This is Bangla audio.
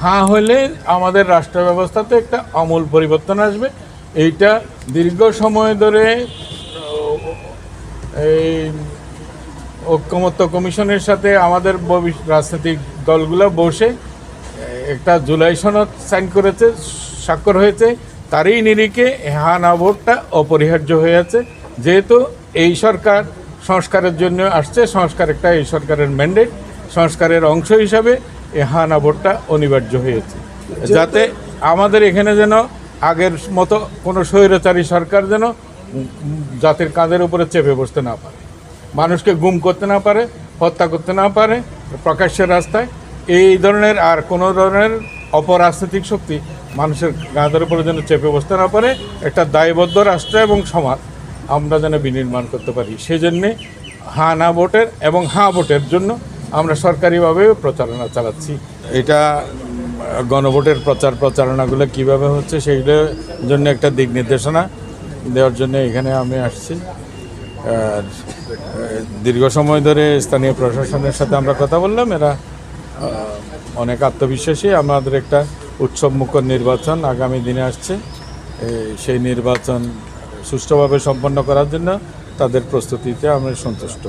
হ্যাঁ হলে আমাদের রাষ্ট্র ব্যবস্থাতে একটা আমূল পরিবর্তন আসবে। এইটা দীর্ঘ সময় ধরে এই ঐকমত্য কমিশনের সাথে আমাদের রাজনৈতিক দলগুলো বসে একটা জুলাই সনদ সাইন করেছে, স্বাক্ষর হয়েছে। তারই নিরিখে হ্যাঁ না ভোটটা অপরিহার্য হয়ে আছে। যেহেতু এই সরকার সংস্কারের জন্য আসছে, সংস্কার একটা এই সরকারের ম্যান্ডেট, সংস্কারের অংশ হিসাবে এই হ্যাঁ না ভোটটা অনিবার্য হয়েছে, যাতে আমাদের এখানে যেন আগের মতো কোনো স্বৈরাচারী সরকার যেন জাতির কাঁধের উপরে চেপে বসতে না পারে, মানুষকে গুম করতে না পারে, হত্যা করতে না পারে প্রকাশ্যের রাস্তায়। এই ধরনের আর কোনো ধরনের অপরাজনৈতিক শক্তি মানুষের কাঁধের উপরে যেন চেপে বসতে না পারে, একটা দায়বদ্ধ রাষ্ট্র এবং সমাজ আমরা যেন বিনির্মাণ করতে পারি। সেজন্যে হ্যাঁ না ভোটের এবং হ্যাঁ ভোটের জন্য আমরা সরকারিভাবে প্রচারণা চালাচ্ছি। এটা গণভোটের প্রচারণাগুলো কিভাবে হচ্ছে সেইগুলোর জন্য একটা দিক নির্দেশনা দেওয়ার জন্য এখানে আমি আসছি। আর দীর্ঘ সময় ধরে স্থানীয় প্রশাসনের সাথে আমরা কথা বললাম, এরা অনেক আত্মবিশ্বাসী। আমাদের একটা উৎসবমুখর নির্বাচন আগামী দিনে আসছে, সেই নির্বাচন সুষ্ঠুভাবে সম্পন্ন করার জন্য তাদের প্রস্তুতিতে আমরা সন্তুষ্ট।